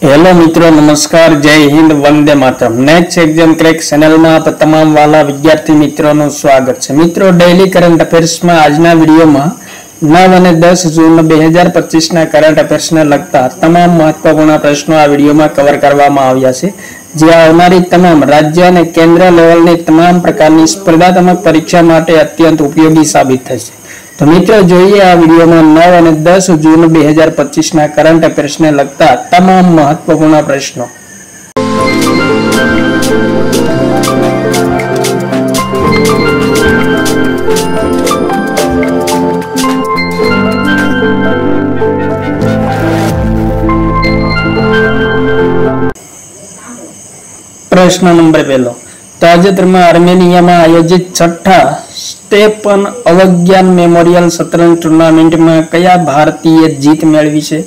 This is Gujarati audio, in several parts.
हेलो मित्रों, नमस्कार, जय Hind, Vande Mataram. Next exam crack channel में आप तमाम वाला विद्यार्थी मित्रों નું સ્વાગત છે। મિત્રો, ડેઈલી કરંટ અફેર્સ માં આજના વિડિયોમાં 9 અને 10 જૂન 2025 ના કરંટ અફેર્સ ને લગતા તમામ મહત્વપૂર્ણ પ્રશ્નો આ વિડિયોમાં કવર કરવામાં આવ્યા છે, જે આવનારી તમામ રાજ્ય અને કેન્દ્ર લેવલની તમામ પ્રકારની સ્પર્ધાત્મક પરીક્ષા માટે અત્યંત ઉપયોગી સાબિત થશે। तो मित्रों, જોઈએ આ વિડિયોમાં 9 અને 10 જૂન 2025 ના કરંટ અફેર્સ ને લગતા તમામ મહત્વપૂર્ણ પ્રશ્નો। प्रश्न नंबर 1, તાજેતરમાં આર્મેનિયામાં આયોજિત છઠ્ઠા સ્ટેપન અવજ્ઞાન મેમોરિયલ શતરંજ ટુર્નામેન્ટમાં કયા ભારતીય જીત મેળવી છે?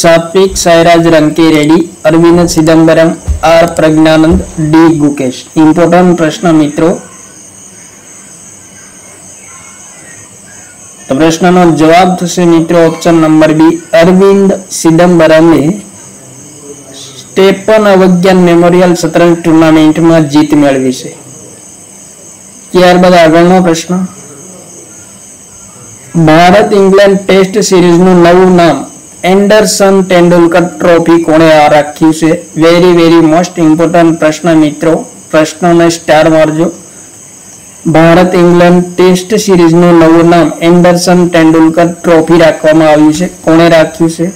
Satwik Sairaj Rankireddy, Arvind Chidambaram, R Praggnanandhaa, D Gukesh. Important પ્રશ્ન મિત્રો। તો પ્રશ્નનો જવાબ થશે મિત્રો ઓપ્શન નંબર બી, અરવિંદ ચિદમ્બરમે સ્ટેપન અવજ્ઞાન મેમોરિયલ શતરંજ ટુર્નામેન્ટમાં જીત મેળવી છે। ત્યારબાદ આગળનો પ્રશ્ન, ભારત ઇંગ્લેન્ડ ટેસ્ટ સિરીઝનું નવું નામ એન્ડરસન તેંડુલકર ટ્રોફી કોણે રાખ્યું છે? વેરી મોસ્ટ ઇમ્પોર્ટન્ટ પ્રશ્ન મિત્રો, પ્રશ્નોને સ્ટાર મારજો। ભારત ઇંગ્લેન્ડ ટેસ્ટ સિરીઝનું નવું નામ એન્ડરસન તેંડુલકર ટ્રોફી રાખવામાં આવ્યું છે। કોણે રાખ્યું છે?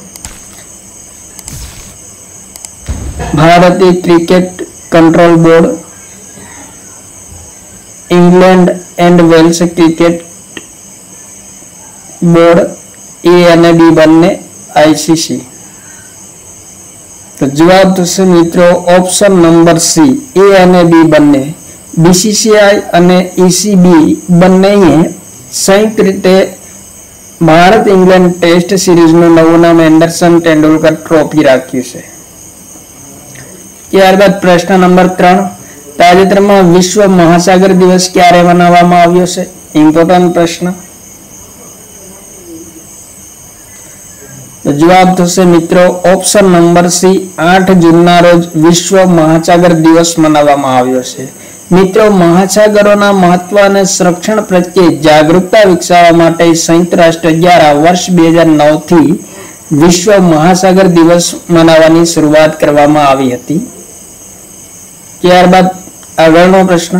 भारतीय cricket control board, England and Wales cricket board, A અને બી બંને आईसीसी। तो जवाब થશે મિત્રો ઓપ્શન નંબર સી, એ અને બી બંને। बीसीसीआई અને ईसीबी બંનેએ સંયુક્ત રીતે ભારત ઇંગ્લેન્ડ ટેસ્ટ સિરીઝનું નવું નામ એન્ડરસન તેંડુલકર ટ્રોફી રાખ્યું છે। ત્યારબાદ પ્રશ્ન નંબર 3, તાજેતરમાં વિશ્વ મહાસાગર દિવસ ક્યારે મનાવવામાં આવ્યો છે? ઇમ્પોર્ટન્ટ પ્રશ્ન। તો જવાબ થશે મિત્રો ઓપ્શન નંબર સી, 8 જૂનના રોજ વિશ્વ મહાસાગર દિવસ મનાવવામાં આવ્યો છે। મિત્રો, મહાસાગરોના મહત્વ અને સંરક્ષણ પ્રત્યે જાગૃતતા વિકસાવવા માટે સંયુક્ત રાષ્ટ્ર દ્વારા વર્ષ 2009 થી વિશ્વ મહાસાગર દિવસ મનાવવાની શરૂઆત કરવામાં આવી હતી। ત્યારબાદ આગળનો પ્રશ્ન,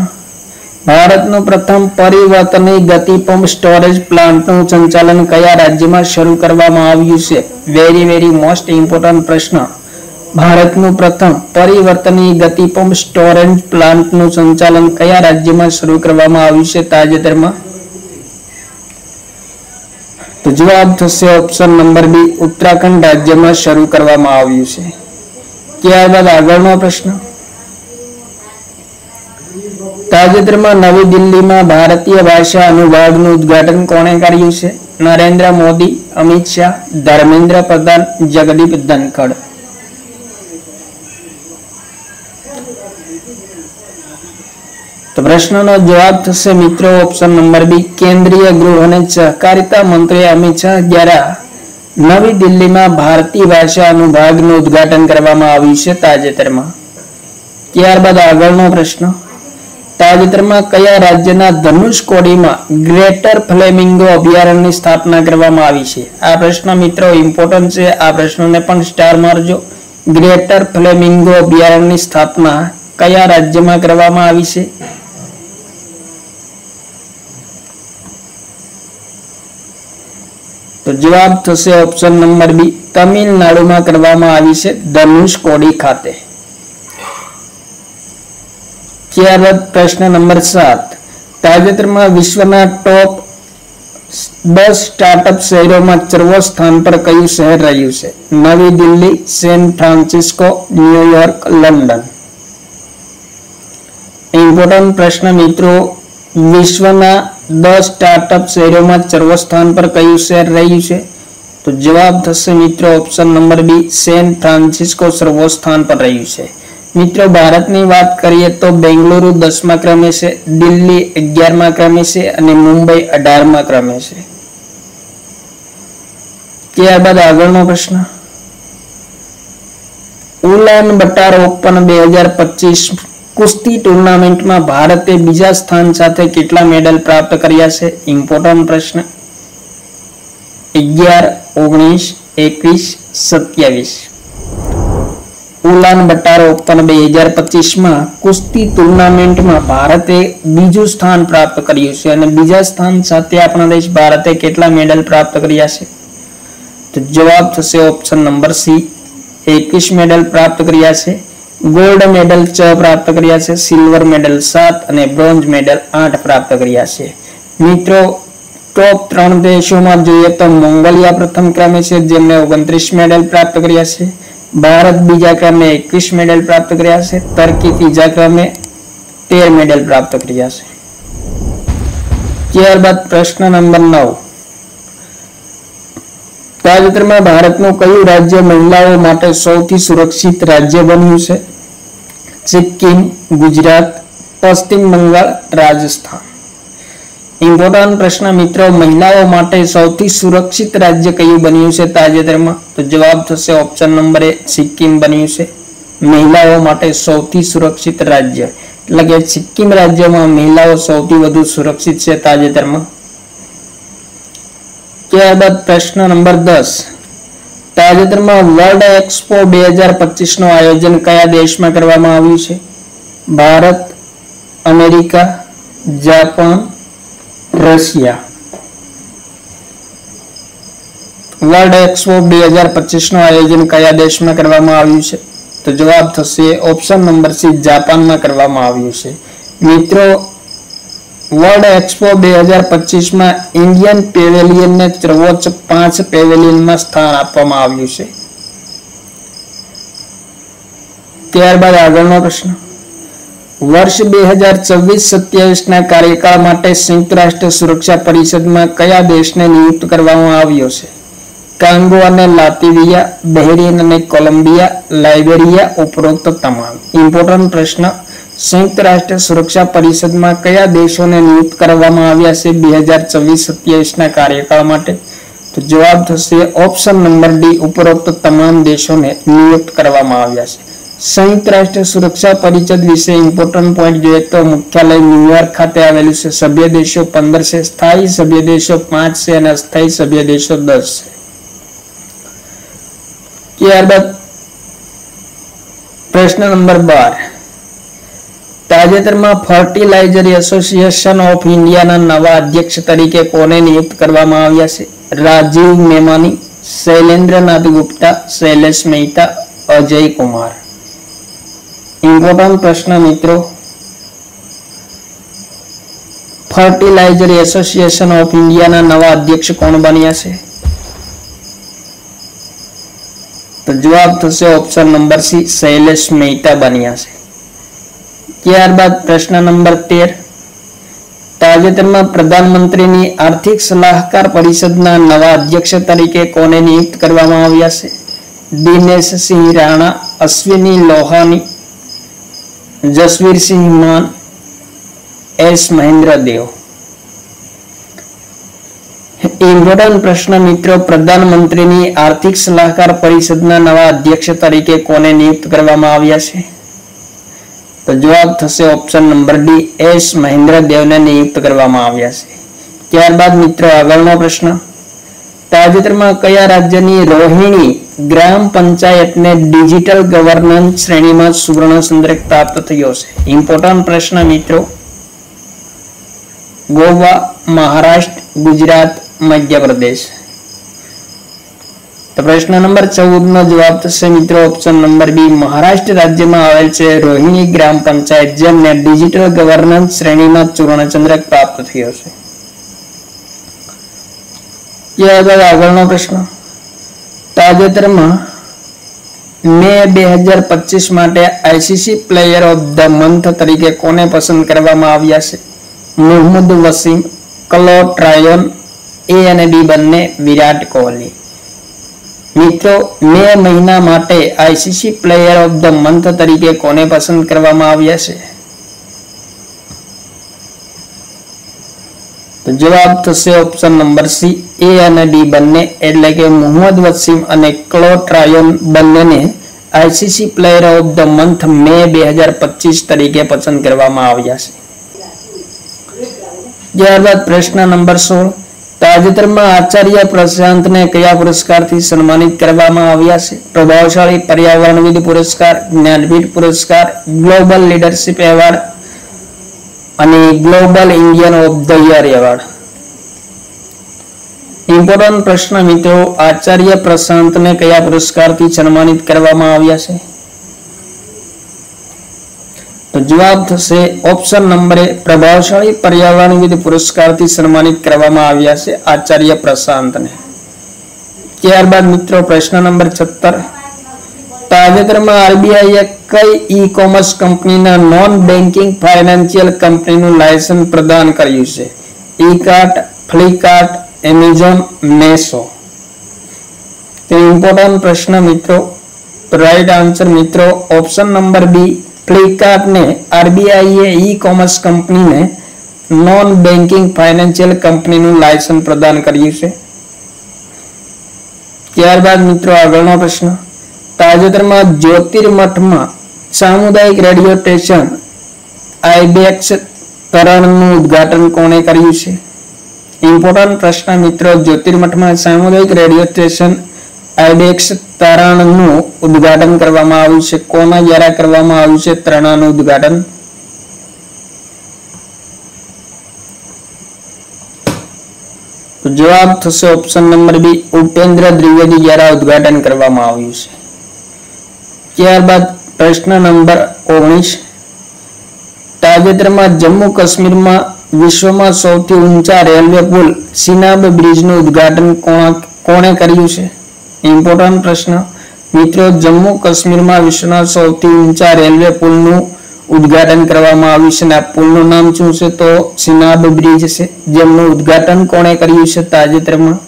ભારતનું પ્રથમ પરિવર્તનીય ગતિ પંપ સ્ટોરેજ પ્લાન્ટનું સંચાલન કયા રાજ્યમાં શરૂ કરવામાં આવ્યું છે? વેરી મોસ્ટ ઇમ્પોર્ટન્ટ પ્રશ્ન। ભારતનું પ્રથમ પરિવર્તનીય ગતિ પંપ સ્ટોરેજ પ્લાન્ટનું સંચાલન કયા રાજ્યમાં શરૂ કરવામાં આવ્યું છે તાજેતરમાં? તો જવાબ થશે ઓપ્શન નંબર બી, ઉત્તરાખંડ રાજ્યમાં શરૂ કરવામાં આવ્યું છે। ત્યારબાદ આગળનો પ્રશ્ન, તાજેતરમાં નવી દિલ્હીમાં ભારતીય ભાષા અનુભાગનું ઉદ્ઘાટન કોણે કર્યું છે? નરેન્દ્ર મોદી, અમિત શાહ, ધર્મેન્દ્ર પ્રધાન, જગદીપ ધનખડ। તો પ્રશ્નનો જવાબ થશે મિત્રો ઓપ્શન નંબર બી, કેન્દ્રીય ગૃહ અને સહકારિતા મંત્રી અમિત શાહ દ્વારા નવી દિલ્હીમાં ભારતીય ભાષા અનુભાગનું ઉદ્ઘાટન કરવામાં આવ્યું છે તાજેતરમાં। ત્યારબાદ આગળનો પ્રશ્ન, તાજેતરમાં કયા રાજ્યના ધનુષકોડીમાં ગ્રેટર ફ્લેમિંગો અભયારણ્યની સ્થાપના કરવામાં આવી છે? આ પ્રશ્ન મિત્રો ઇમ્પોર્ટન્ટ છે, આ પ્રશ્નને પણ સ્ટાર મારજો। ગ્રેટર ફ્લેમિંગો અભયારણ્યની સ્થાપના કયા રાજ્યમાં કરવામાં આવી છે? તો જવાબ થશે ઓપ્શન નંબર બી, તમિલનાડુમાં કરવામાં આવી છે, ધનુષકોડી ખાતે। ત્યારબાદ પ્રશ્ન નંબર 7, તાજેતરમાં વિશ્વના ટોપ 10 સ્ટાર્ટઅપ શહેરોમાં 4મા સ્થાન પર કયું શહેર રહ્યું છે? Navi Delhi, San Francisco, New York, London. Important પ્રશ્ન મિત્રો, વિશ્વના 10 સ્ટાર્ટઅપ શહેરોમાં 4મા સ્થાન પર કયું શહેર રહ્યું છે? તો જવાબ થશે મિત્રો option number B, San Francisco 4મા સ્થાન પર રહ્યું છે। મિત્રો, ભારતની વાત કરીએ તો બેંગલુરુ 10મા ક્રમે છે, દિલ્હી 11મા ક્રમે છે અને મુંબઈ 18મા ક્રમે છે। ત્યારબાદ આગળનો પ્રશ્ન, ઉલાન બટાર ઓપન 2025 કુસ્તી ટુર્નામેન્ટમાં ભારતે બીજા સ્થાન સાથે કેટલા મેડલ પ્રાપ્ત કર્યા છે? ઇમ્પોર્ટન્ટ પ્રશ્ન. 11, 19, 21, 27. ઉલાન બટાર ઓપન 2025માં કુસ્તી ટુર્નામેન્ટમાં ભારતે બીજું સ્થાન પ્રાપ્ત કર્યું છે અને બીજા સ્થાન સાથે આપણા દેશ ભારતે કેટલા મેડલ પ્રાપ્ત કર્યા છે? તો જવાબ થશે ઓપ્શન નંબર સી, 21 મેડલ પ્રાપ્ત કર્યા છે. ગોલ્ડ મેડલ 6 પ્રાપ્ત કર્યા છે, સિલ્વર મેડલ 7 અને બ્રોન્ઝ મેડલ 8 પ્રાપ્ત કર્યા છે. મિત્રો, ટોપ 3 દેશોમાં જોઈએ તો મોંગોલિયા પ્રથમ ક્રમે છે, જેમણે 29 મેડલ પ્રાપ્ત કર્યા છે. ભારત બીજા ક્રમે 21 મેડલ પ્રાપ્ત કર્યા છે. ટર્કી ત્રીજા ક્રમે 13 મેડલ પ્રાપ્ત કર્યા છે. ત્યારબાદ પ્રશ્ન નંબર 9. તાજેતરમાં ભારતનું કયું રાજ્ય મહિલાઓ માટે સૌથી સુરક્ષિત રાજ્ય બન્યું છે? સિક્કિમ, ગુજરાત, પશ્ચિમ બંગાળ, રાજસ્થાન. ઇમ્પોર્ટન્ટ પ્રશ્ન મિત્રો, મહિલાઓ માટે સૌથી સુરક્ષિત રાજ્ય કયું બન્યું છે તાજેતરમાં? તો જવાબ થશે ઓપ્શન નંબર એ, સિક્કિમ બન્યું છે મહિલાઓ માટે સૌથી સુરક્ષિત રાજ્ય. એટલે કે સિક્કિમ રાજ્યમાં મહિલાઓ સૌથી વધુ સુરક્ષિત છે તાજેતરમાં. ત્યારબાદ પ્રશ્ન નંબર 10. તાજેતરમાં વર્લ્ડ એક્સપો 2025 નું આયોજન કયા દેશમાં કરવામાં આવ્યું છે? Bharat, America, Japan, Russia. World expo 2025 નું આયોજન કયા દેશમાં કરવામાં આવ્યું છે? તો જવાબ થશે ઓપ્શન નંબર સી, જાપાનમાં કરવામાં આવ્યું છે. મિત્રો, વર્લ્ડ એક્સપો 2025માં ઇન્ડિયન પેવેલિયનને સર્વોચ્ચ 5 પેવેલિયનમાં સ્થાન આપવામાં આવ્યું છે. ત્યારબાદ આગળનો પ્રશ્ન. વર્ષ 2024-27 ના કાર્યકાળ માટે સંયુક્ત રાષ્ટ્ર સુરક્ષા પરિષદમાં કયા દેશને નિયુક્ત કરવામાં આવ્યો છે? કાંગો અને લાતવિયા, બહેરીન અને કોલંબિયા, લાઇબેરિયા, ઉપરોક્ત તમામ. ઇમ્પોર્ટન્ટ પ્રશ્ન. સંયુક્ત રાષ્ટ્ર સુરક્ષા પરિષદમાં કયા દેશોને નિયુક્ત કરવામાં આવ્યા છે 2024-27 ના કાર્યકાળ માટે? તો જવાબ થશે ઓપ્શન નંબર ડી, ઉપરોક્ત તમામ દેશોને નિયુક્ત કરવામાં આવ્યા છે. સંયુક્ત રાષ્ટ્ર સુરક્ષા પરિષદ વિશે ઇમ્પોર્ટન્ટ પોઈન્ટ જોઈએ તો મુખ્યાલય ન્યુયોર્ક ખાતે આવેલું છે. સભ્ય દેશો 15 છે, સ્થાયી સભ્ય દેશો 5 છે અને અસ્થાયી સભ્ય દેશો 10 છે. ત્યારબાદ પ્રશ્ન નંબર 12. તાજેતરમાં ફર્ટિલાઇઝર એસોસિએશન ઓફ ઇન્ડિયાના નવા અધ્યક્ષ તરીકે કોને નિયુક્ત કરવામાં આવ્યા છે? રાજીવ મેમાની, શૈલેન્દ્રનાથ ગુપ્તા, શૈલેષ મહેતા, અજય કુમાર. ઇમ્પોર્ટન્ટ પ્રશ્ન મિત્રો, ફર્ટિલાઇઝર એસોસિએશન ઓફ ઇન્ડિયાના નવા અધ્યક્ષ કોણ બન્યા છે? તો જવાબ થશે option number C, Shailesh Mehta બન્યા છે. ત્યારબાદ પ્રશ્ન નંબર 13. તાજેતરમાં પ્રધાનમંત્રીની આર્થિક સલાહકાર પરિષદના નવા અધ્યક્ષ તરીકે કોને નિયુક્ત કરવામાં આવ્યા છે? દિનેશ સિંહ રાણા, અશ્વિની લોહાની, જસવીર સિંહ માન, એસ મહેન્દ્ર દેવ. ઇમ્પોર્ટન્ટ પ્રશ્ન મિત્રો, પ્રધાનમંત્રીની આર્થિક સલાહકાર પરિષદના નવા અધ્યક્ષ તરીકે કોને નિયુક્ત કરવામાં આવ્યા છે? તો જવાબ થશે option number D, S Mahendra દેવને નિયુક્ત કરવામાં આવ્યા છે. ત્યારબાદ મિત્રો આગળનો પ્રશ્ન. તાજેતરમાં કયા રાજ્યની રોહિણી ગ્રામ પંચાયતને ડિજિટલ ગવર્નન્સ શ્રેણીમાં સુવર્ણ ચંદ્રક પ્રાપ્ત થયો છે? ઇમ્પોર્ટન્ટ પ્રશ્ન મિત્રો, ગોવા, મહારાષ્ટ્ર, ગુજરાત, મધ્યપ્રદેશ. તો પ્રશ્ન નંબર 14 નો જવાબ થશે મિત્રો ઓપ્શન નંબર બી, મહારાષ્ટ્ર રાજ્યમાં આવેલ છે રોહિણી ગ્રામ પંચાયત, જેમને ડિજિટલ ગવર્નન્સ શ્રેણીમાં સુવર્ણ ચંદ્રક પ્રાપ્ત થયો છે. ત્યારબાદ આગળનો પ્રશ્ન. તાજેતરમાં મે 2025 માટે ICC player of the month તરીકે કોને પસંદ કરવામાં આવ્યા છે? મોહમ્મદ વસીમ, ક્લોડ ટ્રાયોન, એ અને બી બંને, વિરાટ કોહલી. મિત્રો, મે મહિના માટે ICC player of the month તરીકે કોને પસંદ કરવામાં આવ્યા છે? તો જવાબ થશે ઓપ્શન નંબર સી, એ અને ડી બંને, એટલે કે મોહમ્મદ વસીમ અને ક્લોડ ટ્રાયોન બંનેને ICC player of the month May 2025 તરીકે પસંદ કરવામાં આવ્યા છે। ત્યારબાદ પ્રશ્ન નંબર 16, તાજેતરમાં આચાર્ય પ્રશાંતને કયા પુરસ્કારથી સન્માનિત કરવામાં આવ્યા છે? પ્રભાવશાળી પર્યાવરણવિદ પુરસ્કાર, જ્ઞાનપીઠ પુરસ્કાર, ગ્લોબલ લીડરશિપ એવોર્ડ અને global Indian of the year award. Important પ્રશ્ન મિત્રો, આચાર્ય પ્રશાંતને કયા પુરસ્કારથી સન્માનિત કરવામાં આવ્યા છે? તો જવાબ થશે ઓપ્શન નંબર એ, પ્રભાવશાળી પર્યાવરણવિદ પુરસ્કારથી સન્માનિત કરવામાં આવ્યા છે આચાર્ય પ્રશાંતને। ત્યારબાદ મિત્રો પ્રશ્ન નંબર 17, તાજેતરમાં આરબીઆઈએ કઈ ઈ કોમર્સ કંપનીના નોન બેન્કિંગ ફાઇનાન્શિયલ કંપનીનું લાયસન્સ પ્રદાન કર્યું છે? ઈ-કાર્ટ, ફ્લિપકાર્ટ, એમેઝોન, મેસો। તો ઇમ્પોર્ટન્ટ પ્રશ્ન મિત્રો, રાઈટ આન્સર મિત્રો ઓપ્શન નંબર બી, ફ્લિપકાર્ટ ને આરબીઆઈએ ઈ કોમર્સ કંપનીને નોન બેન્કિંગ ફાઇનાન્શિયલ કંપનીનું લાયસન્સ પ્રદાન કર્યું છે। ત્યારબાદ મિત્રો આગળનો પ્રશ્ન, તાજેતરમાં જ્યોતિર્મઠમાં સામુદાયિક રેડિયો સ્ટેશન આઈબેક્સ તરણનું ઉદ્ઘાટન કોણે કર્યું છે? ઇમ્પોર્ટન્ટ પ્રશ્ન મિત્રો, જ્યોતિર્મઠમાં સામુદાયિક રેડિયો સ્ટેશન આઈબેક્સ તરણનું ઉદ્ઘાટન કરવામાં આવ્યું છે। કોના દ્વારા કરવામાં આવ્યું છે તરણાનું ઉદ્ઘાટન? તો જવાબ થશે option number B, Upendra Dwivedi દ્વારા ઉદ્ઘાટન કરવામાં આવ્યું છે। ત્યારબાદ પ્રશ્ન નંબર 19, તાજેતરમાં જમ્મુ કાશ્મીરમાં વિશ્વમાં સૌથી ઊંચા રેલવે પુલ સિનાબ બ્રિજનું ઉદ્ઘાટન કોણે કર્યું છે? ઇમ્પોર્ટન્ટ પ્રશ્ન મિત્રો, જમ્મુ કાશ્મીરમાં વિશ્વના સૌથી ઊંચા રેલવે પુલનું ઉદ્ઘાટન કરવામાં આવ્યું છે અને આ પુલનું નામ શું છે? તો સિનાબ બ્રિજ છે, જેમનું ઉદ્ઘાટન કોણે કર્યું છે તાજેતરમાં?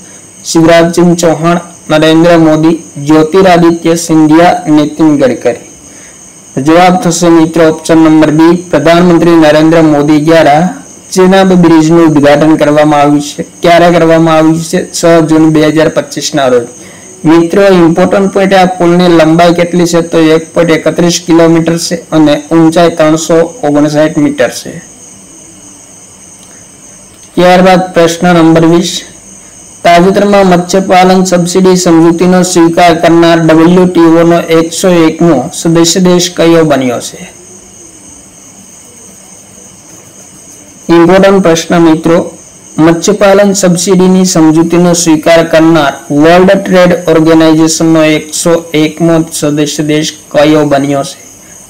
શિવરાજસિંહ ચૌહાણ, નરેન્દ્ર મોદી, જ્યોતિરાદિત્ય સિંધિયા, નીતિન ગડકરી। જવાબ થશે મિત્રો ઓપ્શન નંબર બી, પ્રધાનમંત્રી નરેન્દ્ર મોદી દ્વારા સિનાબ બ્રિજનું ઉદ્ઘાટન કરવામાં આવ્યું છે। ક્યારે કરવામાં આવ્યું છે? 6 જૂન 2025 ના રોજ। મિત્રો ઇમ્પોર્ટન્ટ પોઈન્ટ, આ પુલની લંબાઈ કેટલી છે? તો 1.31 કિલોમીટર છે અને ઊંચાઈ 359 મીટર છે। ત્યારબાદ પ્રશ્ન નંબર 20, તાજેતરમાં મત્સ્યપાલન સબસિડી સમજૂતીનો સ્વીકાર કરનાર WTO નો 101મો સદસ્ય દેશ કયો બન્યો છે? ઇમ્પોર્ટન્ટ પ્રશ્ન મિત્રો, મત્સ્યપાલન સબસિડીની સમજૂતીનો સ્વીકાર કરનાર વર્લ્ડ ટ્રેડ ઓર્ગેનાઇઝેશનનો 101મો સદસ્ય દેશ કયો બન્યો છે?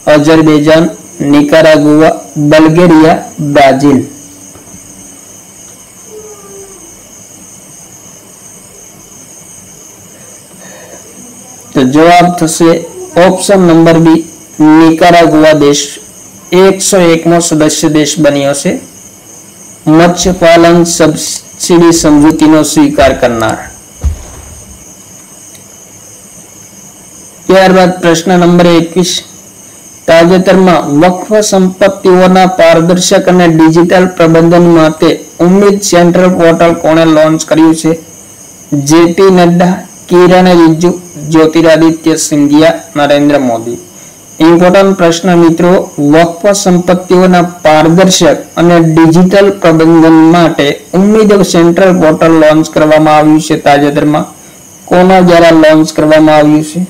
Azerbaijan, Nicaragua, Bulgaria, Brazil. તો જવાબ થશે ઓપ્શન નંબર બી, નિકારાગુઆ દેશ 101મો સદસ્ય દેશ બન્યો છે મત્સ્યપાલન સબસિડી સમજૂતીનો સ્વીકાર કરનાર। ત્યારબાદ પ્રશ્ન નંબર 21, તાજેતરમાં વક્ફ સંપત્તિઓના પારદર્શક અને ડિજિટલ પ્રબંધન માટે ઉમ્મીદ સેન્ટ્રલ પોર્ટલ કોણે લોન્ચ કર્યું છે? જેપી નડ્ડા, કિરણ રિજિજુ, જ્યોતિરાદિત્ય સિંધિયા, નરેન્દ્ર મોદી। ઇમ્પોર્ટન્ટ પ્રશ્ન મિત્રો, વક્ફ સંપત્તિઓના પારદર્શક અને ડિજિટલ પ્રબંધન માટે ઉમ્મીદ સેન્ટ્રલ પોર્ટલ લોન્ચ કરવામાં આવ્યું છે તાજેતરમાં। કોના દ્વારા લોન્ચ કરવામાં આવ્યું છે?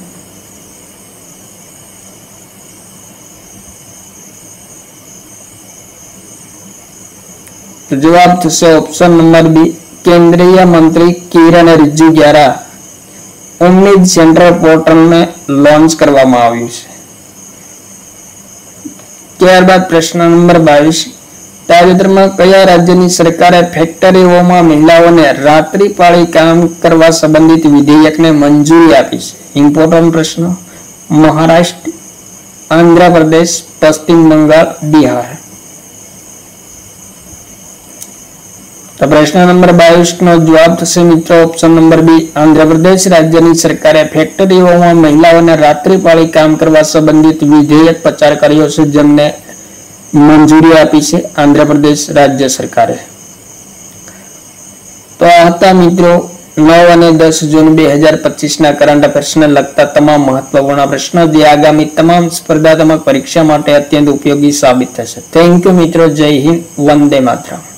તો જવાબ થશે ઓપ્શન નંબર બી, કેન્દ્રીય મંત્રી કિરણ રિજિજુ દ્વારા ઉમ્મીદ સેન્ટ્રલ પોર્ટલને લોન્ચ કરવામાં આવ્યું છે। ત્યારબાદ પ્રશ્ન નંબર 22, તાજેતરમાં કયા રાજ્યની સરકારે ફેક્ટરીઓમાં મહિલાઓને રાત્રિ પાળી કામ કરવા સંબંધિત વિધેયકને મંજૂરી આપી છે? ઇમ્પોર્ટન્ટ પ્રશ્ન, મહારાષ્ટ્ર, આંધ્રપ્રદેશ, પશ્ચિમ બંગાળ, બિહાર। તો પ્રશ્ન નંબર 22 નો જવાબ થશે મિત્રો ઓપ્શન નંબર બી, આંધ્રપ્રદેશ રાજ્યની સરકારે ફેક્ટરીઓમાં મહિલાઓને રાત્રિ પાળી કામ કરવા સંબંધિત વિધેયક પસાર કર્યો છે, જેમને મંજૂરી આપી છે આંધ્રપ્રદેશ રાજ્ય સરકારે। તો આ હતા મિત્રો 9 અને 10 જૂન 2025 કરંટ અફેર્સને લગતા તમામ મહત્વપૂર્ણ પ્રશ્નો જે આગામી તમામ સ્પર્ધાત્મક પરીક્ષા માટે અત્યંત ઉપયોગી સાબિત થશે. થેન્ક યુ મિત્રો. જય હિન્દ. વંદે માતરમ.